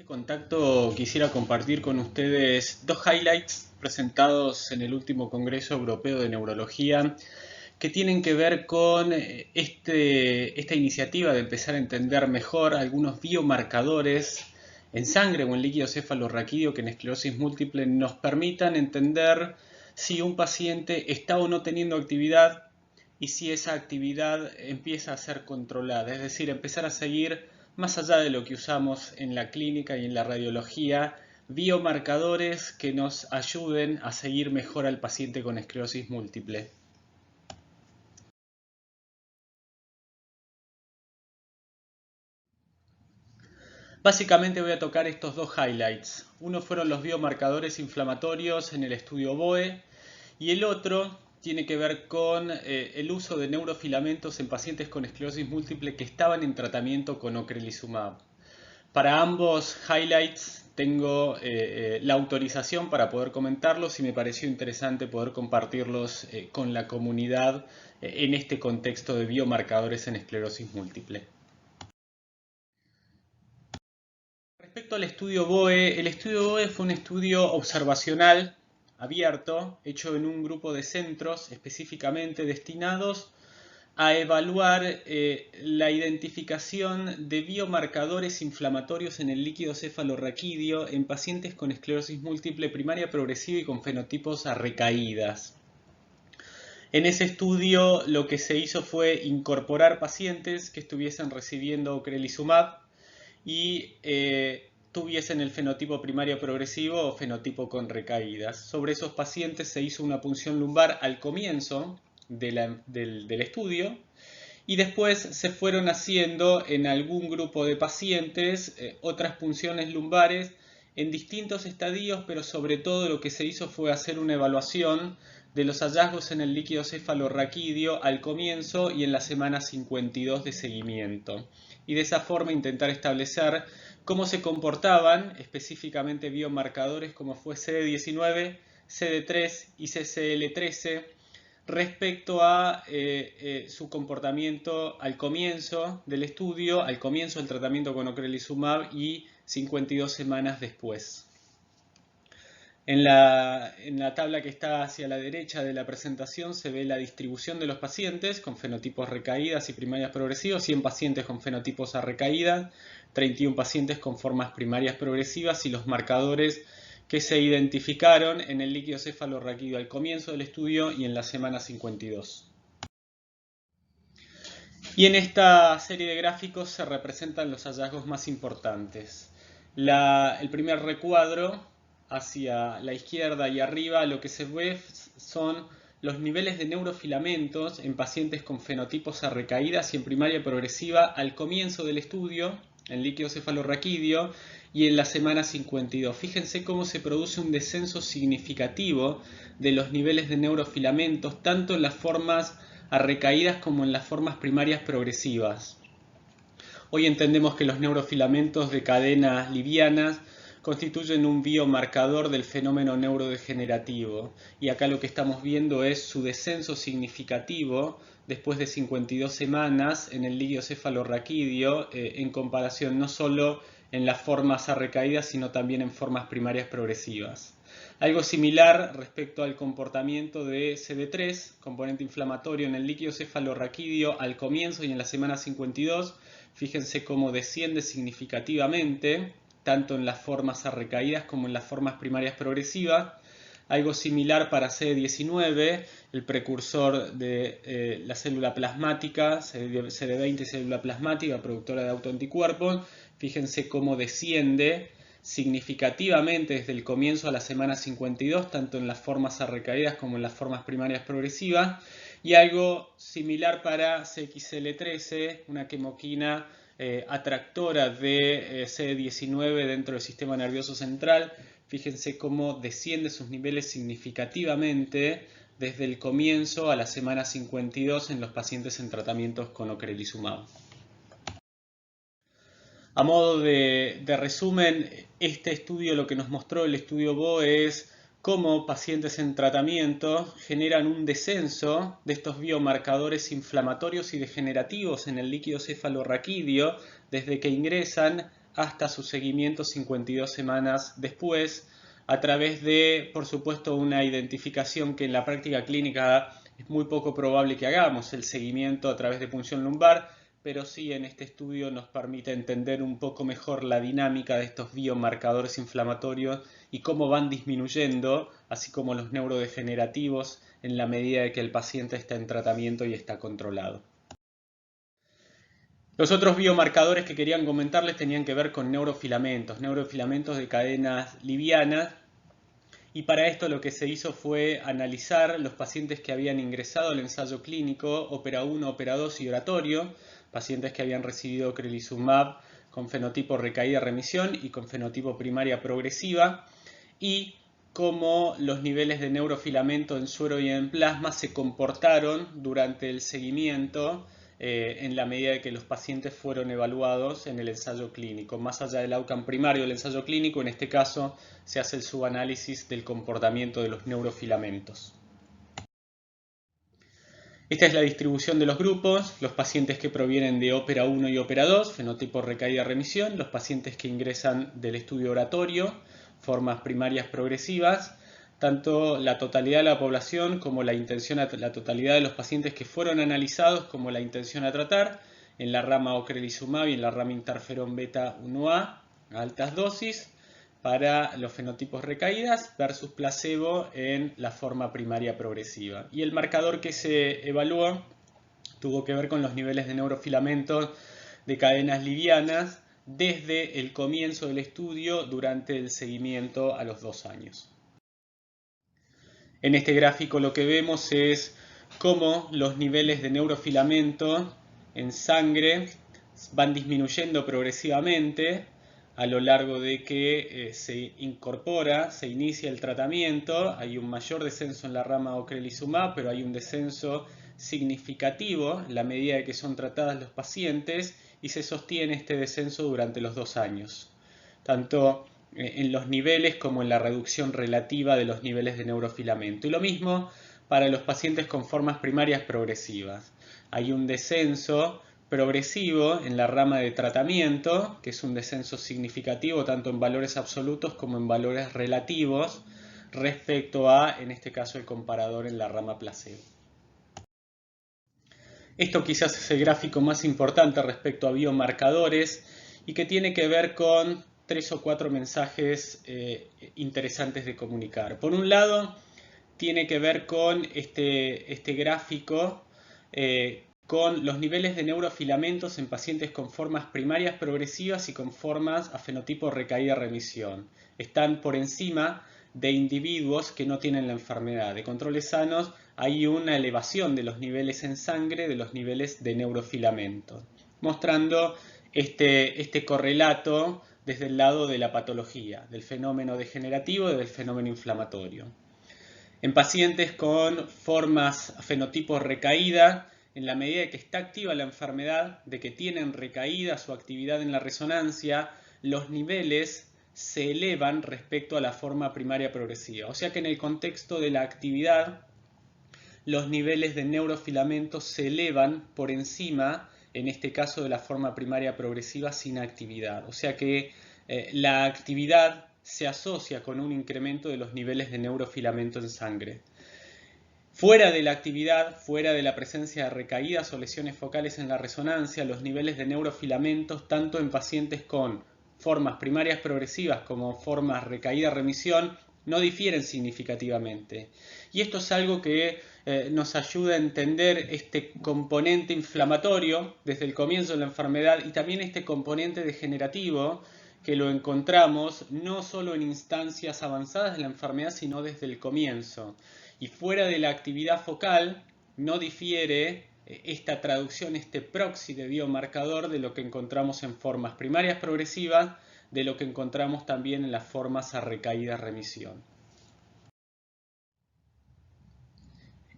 este contacto quisiera compartir con ustedes dos highlights presentados en el último Congreso Europeo de Neurología que tienen que ver con esta iniciativa de empezar a entender mejor algunos biomarcadores en sangre o en líquido cefalorraquídeo que en esclerosis múltiple nos permitan entender si un paciente está o no teniendo actividad y si esa actividad empieza a ser controlada, es decir, empezar a seguir más allá de lo que usamos en la clínica y en la radiología, biomarcadores que nos ayuden a seguir mejor al paciente con esclerosis múltiple. Básicamente voy a tocar estos dos highlights. Uno fueron los biomarcadores inflamatorios en el estudio BOE y el otro tiene que ver con el uso de neurofilamentos en pacientes con esclerosis múltiple que estaban en tratamiento con ocrelizumab. Para ambos highlights tengo la autorización para poder comentarlos y me pareció interesante poder compartirlos con la comunidad en este contexto de biomarcadores en esclerosis múltiple. Respecto al estudio BOE, el estudio BOE fue un estudio observacional abierto, hecho en un grupo de centros específicamente destinados a evaluar la identificación de biomarcadores inflamatorios en el líquido cefalorraquídeo en pacientes con esclerosis múltiple primaria progresiva y con fenotipos a recaídas. En ese estudio lo que se hizo fue incorporar pacientes que estuviesen recibiendo ocrelizumab y tuviesen el fenotipo primario progresivo o fenotipo con recaídas. Sobre esos pacientes se hizo una punción lumbar al comienzo del estudio y después se fueron haciendo en algún grupo de pacientes otras punciones lumbares en distintos estadios, pero sobre todo lo que se hizo fue hacer una evaluación de los hallazgos en el líquido cefalorraquídeo al comienzo y en la semana 52 de seguimiento. Y de esa forma intentar establecer cómo se comportaban específicamente biomarcadores como fue CD19, CD3 y CCL13 respecto a su comportamiento al comienzo del estudio, al comienzo del tratamiento con ocrelizumab y 52 semanas después. En la tabla que está hacia la derecha de la presentación se ve la distribución de los pacientes con fenotipos recaídas y primarias progresivas, 100 pacientes con fenotipos a recaída, 31 pacientes con formas primarias progresivas y los marcadores que se identificaron en el líquido cefalorraquídeo al comienzo del estudio y en la semana 52. Y en esta serie de gráficos se representan los hallazgos más importantes. El primer recuadro hacia la izquierda y arriba lo que se ve son los niveles de neurofilamentos en pacientes con fenotipos a recaídas y en primaria progresiva al comienzo del estudio, en líquido cefalorraquídeo, y en la semana 52. Fíjense cómo se produce un descenso significativo de los niveles de neurofilamentos, tanto en las formas a recaídas como en las formas primarias progresivas. Hoy entendemos que los neurofilamentos de cadenas livianas constituyen un biomarcador del fenómeno neurodegenerativo y acá lo que estamos viendo es su descenso significativo después de 52 semanas en el líquido cefalorraquídeo en comparación no solo en las formas a recaídas sino también en formas primarias progresivas. Algo similar respecto al comportamiento de CD3, componente inflamatorio en el líquido cefalorraquídeo al comienzo y en la semana 52. Fíjense cómo desciende significativamente, tanto en las formas a recaídas como en las formas primarias progresivas. Algo similar para CD19, el precursor de la célula plasmática, CD20 célula plasmática, productora de autoanticuerpos. Fíjense cómo desciende significativamente desde el comienzo a la semana 52, tanto en las formas a recaídas como en las formas primarias progresivas. Y algo similar para CXL13, una quimoquina atractora de CD19 dentro del sistema nervioso central. Fíjense cómo desciende sus niveles significativamente desde el comienzo a la semana 52 en los pacientes en tratamientos con ocrelizumab. A modo de resumen, este estudio lo que nos mostró el estudio BOE es cómo pacientes en tratamiento generan un descenso de estos biomarcadores inflamatorios y degenerativos en el líquido cefalorraquídeo desde que ingresan hasta su seguimiento 52 semanas después, a través de, por supuesto, una identificación que en la práctica clínica es muy poco probable que hagamos, el seguimiento a través de punción lumbar, pero sí en este estudio nos permite entender un poco mejor la dinámica de estos biomarcadores inflamatorios y cómo van disminuyendo, así como los neurodegenerativos, en la medida de que el paciente está en tratamiento y está controlado. Los otros biomarcadores que querían comentarles tenían que ver con neurofilamentos de cadenas livianas, y para esto lo que se hizo fue analizar los pacientes que habían ingresado al ensayo clínico ópera 1, ópera 2 y oratorio, pacientes que habían recibido ocrelizumab con fenotipo recaída-remisión y con fenotipo primaria progresiva, y cómo los niveles de neurofilamento en suero y en plasma se comportaron durante el seguimiento en la medida de que los pacientes fueron evaluados en el ensayo clínico. Más allá del outcome primario del ensayo clínico, en este caso se hace el subanálisis del comportamiento de los neurofilamentos. Esta es la distribución de los grupos, los pacientes que provienen de ópera 1 y ópera 2, fenotipo recaída-remisión, los pacientes que ingresan del estudio oratorio, formas primarias progresivas, tanto la totalidad de la población como la totalidad de los pacientes que fueron analizados como la intención a tratar, en la rama ocrelizumab y en la rama interferón beta 1A a altas dosis, para los fenotipos recaídas versus placebo en la forma primaria progresiva. Y el marcador que se evaluó tuvo que ver con los niveles de neurofilamentos de cadenas livianas desde el comienzo del estudio durante el seguimiento a los 2 años. En este gráfico lo que vemos es cómo los niveles de neurofilamento en sangre van disminuyendo progresivamente a lo largo de que se inicia el tratamiento. Hay un mayor descenso en la rama ocrelizumab, pero hay un descenso significativo en la medida de que son tratadas los pacientes y se sostiene este descenso durante los 2 años, tanto en los niveles como en la reducción relativa de los niveles de neurofilamento. Y lo mismo para los pacientes con formas primarias progresivas. Hay un descenso progresivo en la rama de tratamiento, que es un descenso significativo tanto en valores absolutos como en valores relativos respecto a, en este caso, el comparador en la rama placebo. Esto quizás es el gráfico más importante respecto a biomarcadores y que tiene que ver con 3 o 4 mensajes interesantes de comunicar. Por un lado, tiene que ver con este gráfico con los niveles de neurofilamentos en pacientes con formas primarias progresivas y con formas a fenotipo recaída-remisión. Están por encima de individuos que no tienen la enfermedad. De controles sanos hay una elevación de los niveles en sangre, de los niveles de neurofilamentos, mostrando este correlato desde el lado de la patología, del fenómeno degenerativo y del fenómeno inflamatorio. En pacientes con formas fenotipos recaída, en la medida que está activa la enfermedad, de que tienen recaída su actividad en la resonancia, los niveles se elevan respecto a la forma primaria progresiva. O sea que en el contexto de la actividad, los niveles de neurofilamentos se elevan por encima, en este caso, de la forma primaria progresiva sin actividad. O sea que la actividad se asocia con un incremento de los niveles de neurofilamento en sangre. Fuera de la actividad, fuera de la presencia de recaídas o lesiones focales en la resonancia, los niveles de neurofilamentos, tanto en pacientes con formas primarias progresivas como formas recaída-remisión, no difieren significativamente. Y esto es algo que nos ayuda a entender este componente inflamatorio desde el comienzo de la enfermedad y también este componente degenerativo que lo encontramos no solo en instancias avanzadas de la enfermedad, sino desde el comienzo. Y fuera de la actividad focal no difiere esta traducción, este proxy de biomarcador de lo que encontramos en formas primarias progresivas, de lo que encontramos también en las formas a recaída-remisión.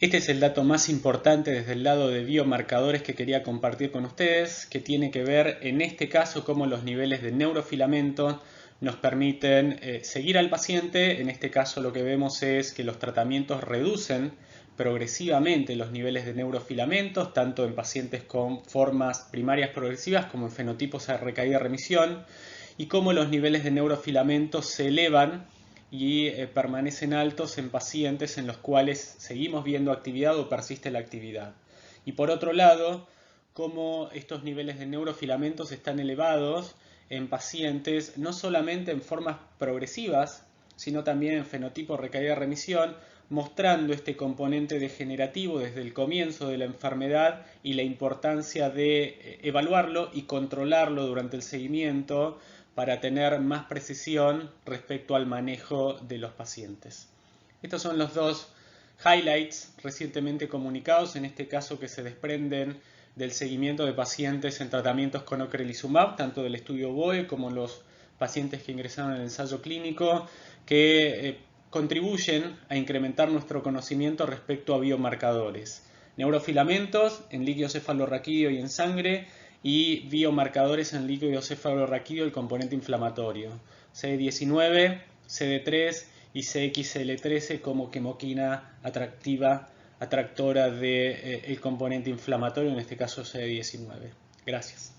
Este es el dato más importante desde el lado de biomarcadores que quería compartir con ustedes, que tiene que ver en este caso cómo los niveles de neurofilamento nos permiten seguir al paciente. En este caso lo que vemos es que los tratamientos reducen progresivamente los niveles de neurofilamentos, tanto en pacientes con formas primarias progresivas como en fenotipos a recaída-remisión. y cómo los niveles de neurofilamentos se elevan y permanecen altos en pacientes en los cuales seguimos viendo actividad o persiste la actividad. Y por otro lado, cómo estos niveles de neurofilamentos están elevados en pacientes no solamente en formas progresivas, sino también en fenotipo recaída-remisión, mostrando este componente degenerativo desde el comienzo de la enfermedad y la importancia de evaluarlo y controlarlo durante el seguimiento para tener más precisión respecto al manejo de los pacientes. Estos son los dos highlights recientemente comunicados, en este caso que se desprenden del seguimiento de pacientes en tratamientos con ocrelizumab, tanto del estudio BOE como los pacientes que ingresaron al ensayo clínico, que contribuyen a incrementar nuestro conocimiento respecto a biomarcadores. Neurofilamentos en líquido cefalorraquídeo y en sangre, y biomarcadores en líquido cefalorraquídeo, el componente inflamatorio, CD19, CD3 y CXL13 como quimoquina atractora del componente inflamatorio, en este caso CD19. Gracias.